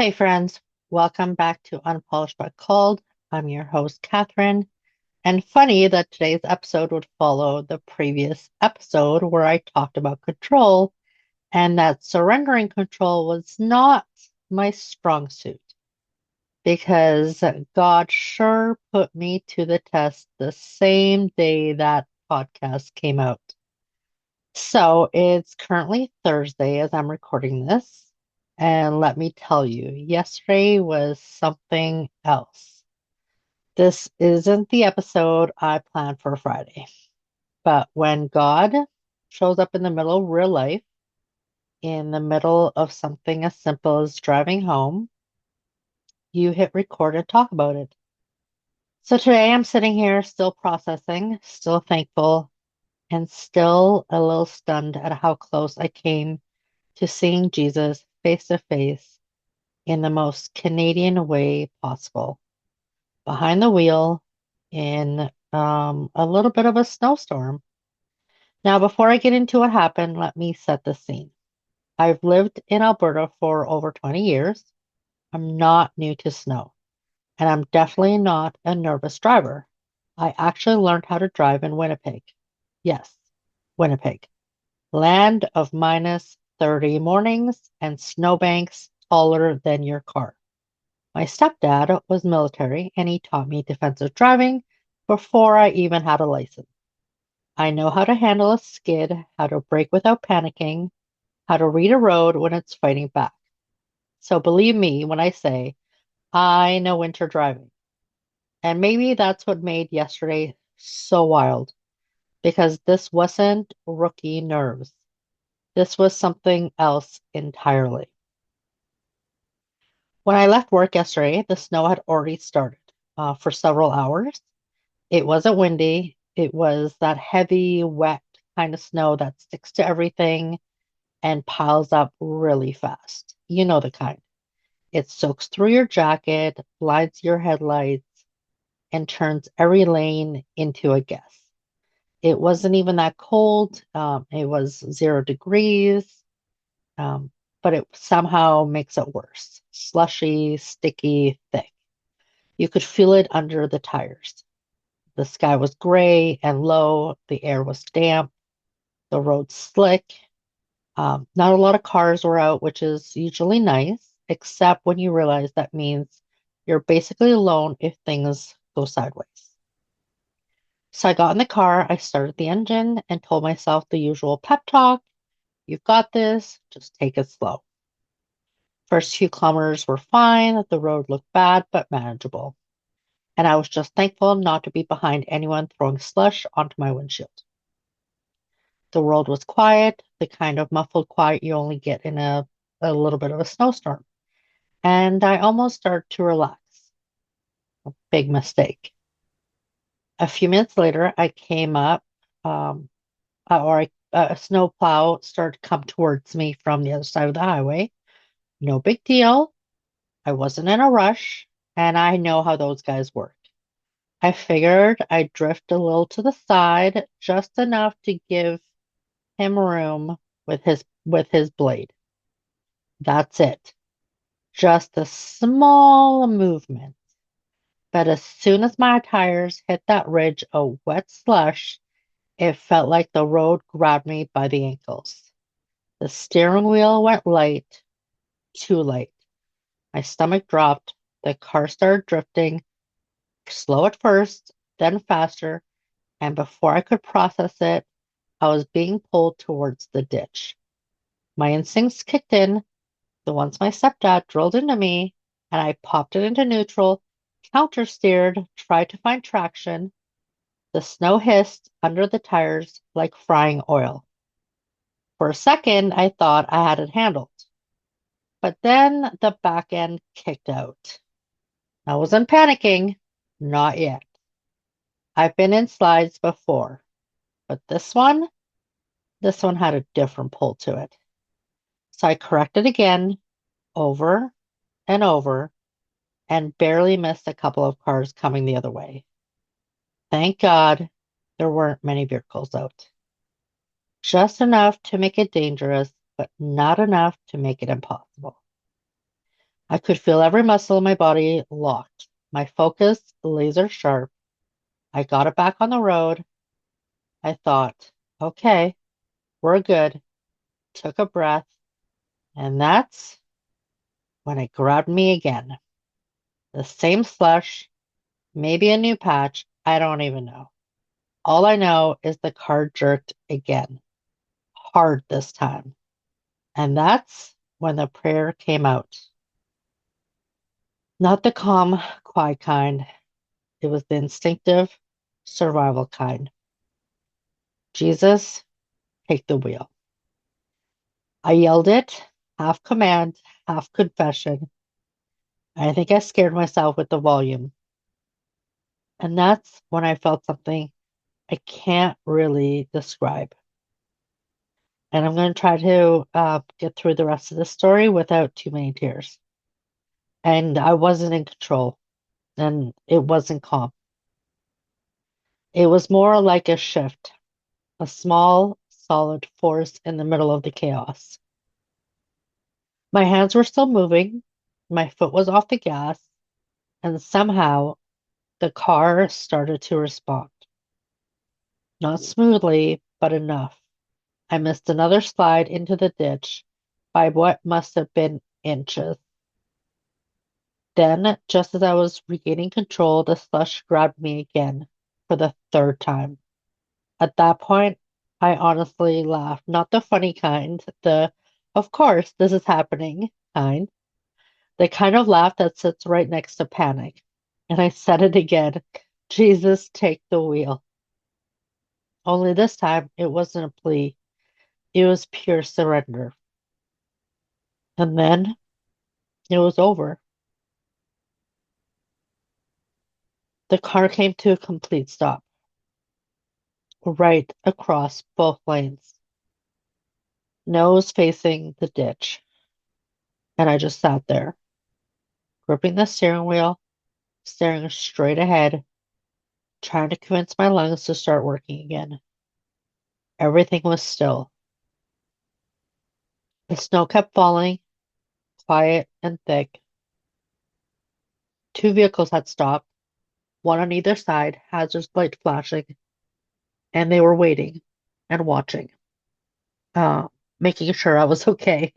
Hey friends, welcome back to Unpolished but Called. I'm your host, Kathrin. And funny that today's episode would follow the previous episode where I talked about control and that surrendering control was not my strong suit because God sure put me to the test the same day that podcast came out. So it's currently Thursday as I'm recording this. And let me tell you, yesterday was something else. This isn't the episode I planned for Friday. But when God shows up in the middle of real life, in the middle of something as simple as driving home, you hit record and talk about it. So today I'm sitting here still processing, still thankful, and still a little stunned at how close I came to seeing Jesus face to face in the most Canadian way possible, behind the wheel in a little bit of a snowstorm. Now, before I get into what happened, let me set the scene. I've lived in Alberta for over 20 years. I'm not new to snow, and I'm definitely not a nervous driver. I actually learned how to drive in Winnipeg. Yes, Winnipeg, land of minus 30 mornings and snowbanks taller than your car. My stepdad was military and he taught me defensive driving before I even had a license. I know how to handle a skid, how to brake without panicking, how to read a road when it's fighting back. So believe me when I say I know winter driving. And maybe that's what made yesterday so wild because this wasn't rookie nerves. This was something else entirely. When I left work yesterday, the snow had already started for several hours. It wasn't windy. It was that heavy, wet kind of snow that sticks to everything and piles up really fast. You know the kind. It soaks through your jacket, blinds your headlights, and turns every lane into a guess. It wasn't even that cold. It was 0 degrees, um, but it somehow makes it worse. Slushy, sticky, thick. You could feel it under the tires. The sky was gray and low. The air was damp. The road slick. Not a lot of cars were out, which is usually nice, except when you realize that means you're basically alone if things go sideways. So I got in the car, I started the engine, and told myself the usual pep talk. You've got this, just take it slow. First few kilometers were fine. The road looked bad, but manageable. And I was just thankful not to be behind anyone throwing slush onto my windshield. The world was quiet, the kind of muffled quiet you only get in a little bit of a snowstorm. And I almost started to relax. A big mistake. A few minutes later, I came up, um, a snow plow started to come towards me from the other side of the highway. No big deal. I wasn't in a rush, and I know how those guys work. I figured I'd drift a little to the side, just enough to give him room with his blade. That's it. Just a small movement. But as soon as my tires hit that ridge of wet slush, it felt like the road grabbed me by the ankles. The steering wheel went light, too light. My stomach dropped. The car started drifting, slow at first, then faster, and before I could process it, I was being pulled towards the ditch. My instincts kicked in, the ones my stepdad drilled into me, and I popped it into neutral, counter steered, tried to find traction. The snow hissed under the tires like frying oil. For a second, I thought I had it handled, but then the back end kicked out. I wasn't panicking, not yet. I've been in slides before, but this one had a different pull to it. So I corrected again, over and over, and barely missed a couple of cars coming the other way. Thank God there weren't many vehicles out. Just enough to make it dangerous, but not enough to make it impossible. I could feel every muscle in my body locked, my focus laser sharp. I got it back on the road. I thought, okay, we're good. Took a breath, and that's when it grabbed me again. The same slush, maybe a new patch, I don't even know. All I know is the car jerked again, hard this time. And that's when the prayer came out. Not the calm, quiet kind. It was the instinctive, survival kind. Jesus, take the wheel. I yelled it, half command, half confession. I think I scared myself with the volume. And that's when I felt something I can't really describe. And I'm going to try to get through the rest of the story without too many tears. And I wasn't in control, and it wasn't calm. It was more like a shift, a small, solid force in the middle of the chaos. My hands were still moving, my foot was off the gas, and somehow the car started to respond. Not smoothly, but enough. I missed another slide into the ditch by what must have been inches. Then, just as I was regaining control, the slush grabbed me again for the third time. At that point, I honestly laughed. Not the funny kind, the, of course, this is happening kind. The kind of laugh that sits right next to panic. And I said it again, Jesus, take the wheel. Only this time, it wasn't a plea. It was pure surrender. And then it was over. The car came to a complete stop, right across both lanes, nose facing the ditch. And I just sat there, gripping the steering wheel, staring straight ahead, trying to convince my lungs to start working again. Everything was still. The snow kept falling, quiet and thick. Two vehicles had stopped, one on either side, hazard light flashing, and they were waiting and watching, uh, making sure I was okay.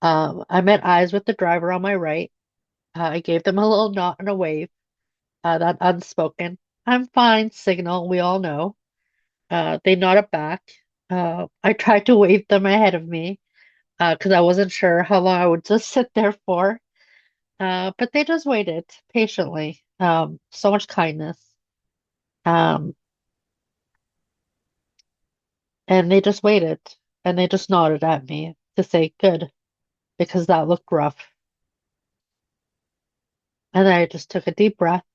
I met eyes with the driver on my right. I gave them a little nod and a wave, that unspoken, I'm fine signal we all know. They nodded back. I tried to wave them ahead of me, because I wasn't sure how long I would just sit there for. But they just waited patiently. So much kindness. Um, and they just waited and they just nodded at me to say good because that looked rough. And then I just took a deep breath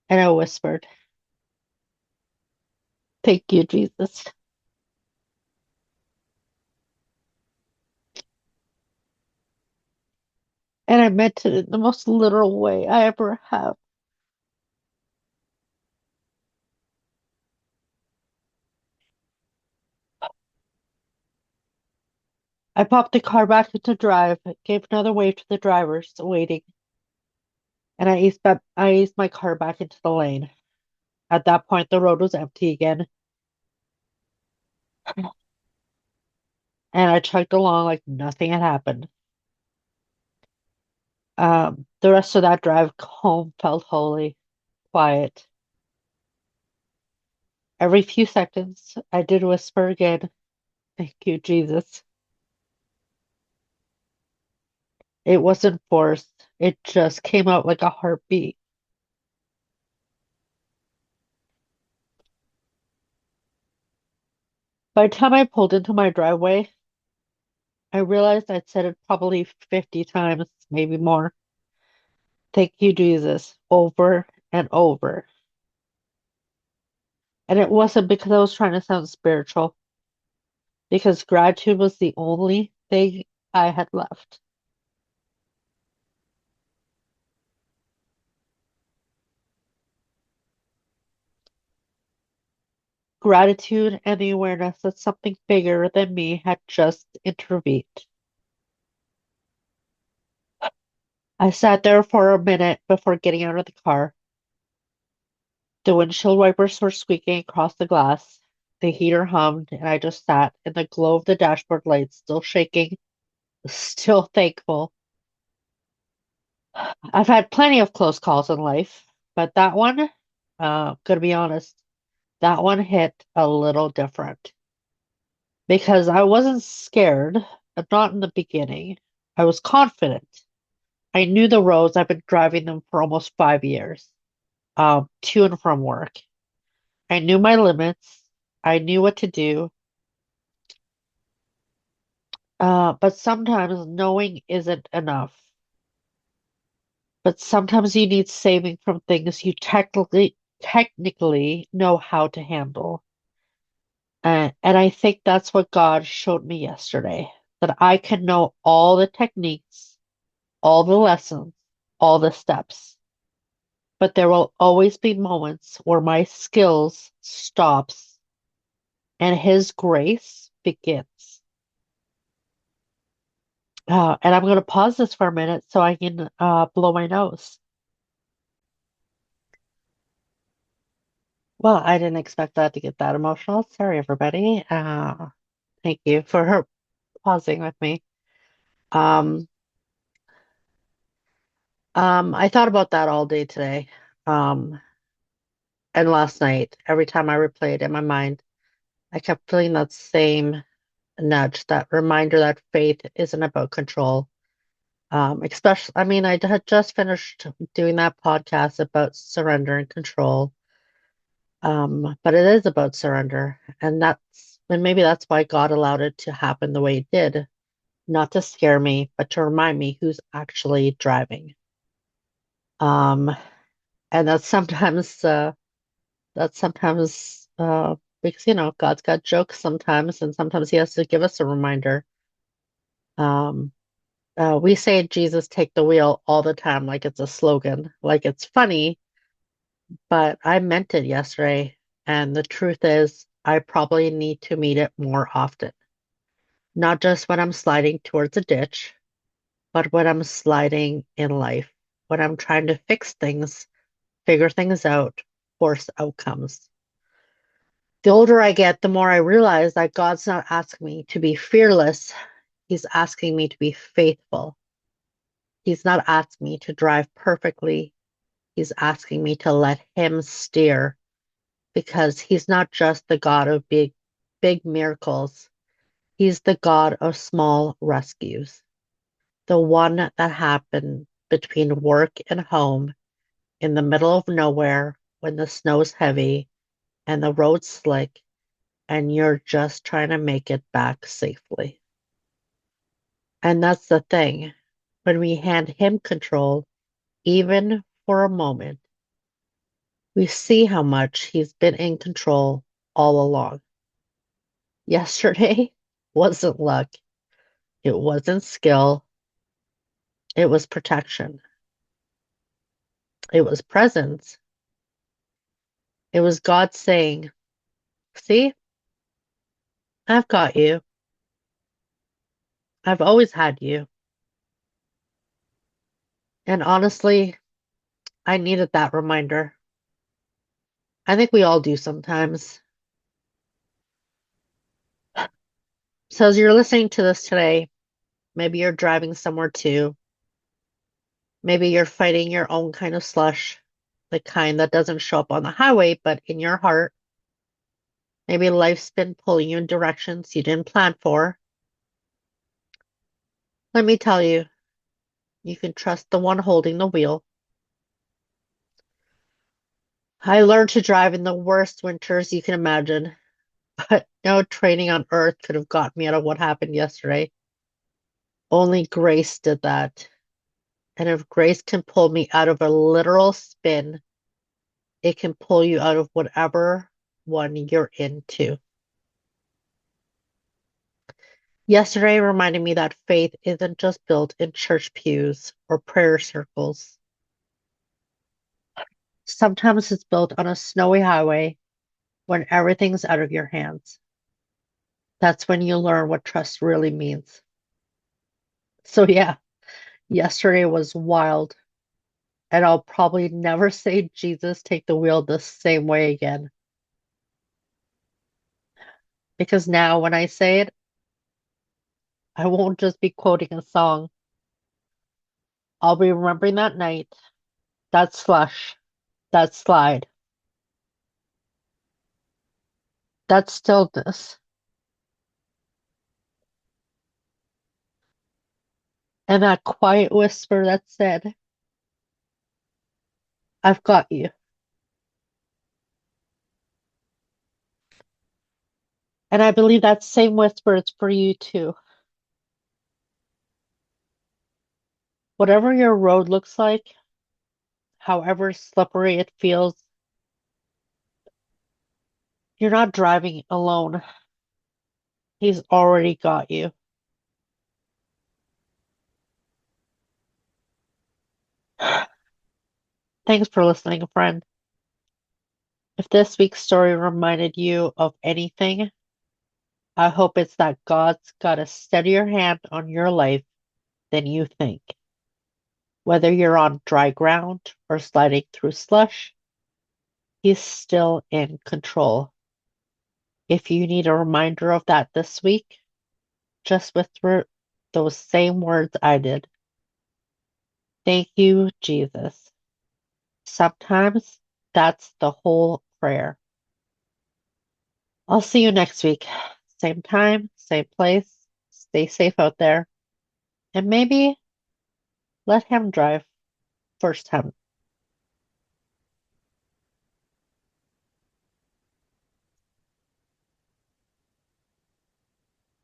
and I whispered, thank you, Jesus. And I meant it in the most literal way I ever have. I popped the car back into drive, gave another wave to the drivers waiting, and I eased my car back into the lane. At that point, the road was empty again, and I chugged along like nothing had happened. The rest of that drive home felt holy, quiet. Every few seconds, I did whisper again, thank you, Jesus. It wasn't forced, it just came out like a heartbeat. By the time I pulled into my driveway, I realized I'd said it probably 50 times, maybe more. Thank you, Jesus, over and over. And it wasn't because I was trying to sound spiritual, because gratitude was the only thing I had left. Gratitude and the awareness that something bigger than me had just intervened. I sat there for a minute before getting out of the car. The windshield wipers were squeaking across the glass. The heater hummed, and I just sat in the glow of the dashboard lights, still shaking, still thankful. I've had plenty of close calls in life, but that one, gonna be honest, that one hit a little different because I wasn't scared, not in the beginning. I was confident. I knew the roads. I've been driving them for almost 5 years, to and from work. I knew my limits. I knew what to do. But sometimes knowing isn't enough. But sometimes you need saving from things you technically know how to handle. And I think that's what God showed me yesterday, that I can know all the techniques, all the lessons, all the steps, but there will always be moments where my skills stops and His grace begins. And I'm going to pause this for a minute so I can blow my nose. Well, I didn't expect that to get that emotional. Sorry, everybody. Thank you for pausing with me. Um, I thought about that all day today. Um, and last night, every time I replayed in my mind, I kept feeling that same nudge, that reminder that faith isn't about control. Especially, I mean, I had just finished doing that podcast about surrender and control. But it is about surrender, and maybe that's why God allowed it to happen the way it did, not to scare me, but to remind me who's actually driving. Um, and that's sometimes because God's got jokes sometimes, and sometimes He has to give us a reminder. Um, we say Jesus take the wheel all the time, like it's a slogan, like it's funny, but I meant it yesterday, and the truth is, I probably need to meet it more often. Not just when I'm sliding towards a ditch, but when I'm sliding in life, when I'm trying to fix things, figure things out, force outcomes. The older I get, the more I realize that God's not asking me to be fearless. He's asking me to be faithful. He's not asking me to drive perfectly. He's asking me to let Him steer because He's not just the God of big miracles. He's the God of small rescues. The one that happened between work and home in the middle of nowhere when the snow's heavy and the road's slick and you're just trying to make it back safely. And that's the thing. When we hand Him control, even for a moment, we see how much He's been in control all along. Yesterday wasn't luck, it wasn't skill, it was protection, it was presence, it was God saying, "See, I've got you. I've always had you." And honestly, I needed that reminder. I think we all do sometimes. So as you're listening to this today, maybe you're driving somewhere too. Maybe you're fighting your own kind of slush, the kind that doesn't show up on the highway, but in your heart. Maybe life's been pulling you in directions you didn't plan for. Let me tell you, you can trust the one holding the wheel. I learned to drive in the worst winters you can imagine, but no training on earth could have got me out of what happened yesterday. Only grace did that. And if grace can pull me out of a literal spin, it can pull you out of whatever one you're into. Yesterday reminded me that faith isn't just built in church pews or prayer circles. Sometimes it's built on a snowy highway when everything's out of your hands. That's when you learn what trust really means. So, yeah, Yesterday was wild, and I'll probably never say Jesus take the wheel the same way again. Because now when I say it, I won't just be quoting a song. I'll be remembering that night, that slush, that slide, that stillness, and that quiet whisper that said, I've got you. And I believe that same whisper is for you too. Whatever your road looks like, however slippery it feels, you're not driving alone. He's already got you. Thanks for listening, friend. If this week's story reminded you of anything, I hope it's that God's got a steadier hand on your life than you think. Whether you're on dry ground or sliding through slush, He's still in control. If you need a reminder of that this week, just whisper those same words I did. Thank you, Jesus. Sometimes that's the whole prayer. I'll see you next week. Same time, same place. Stay safe out there. And maybe let him drive first time.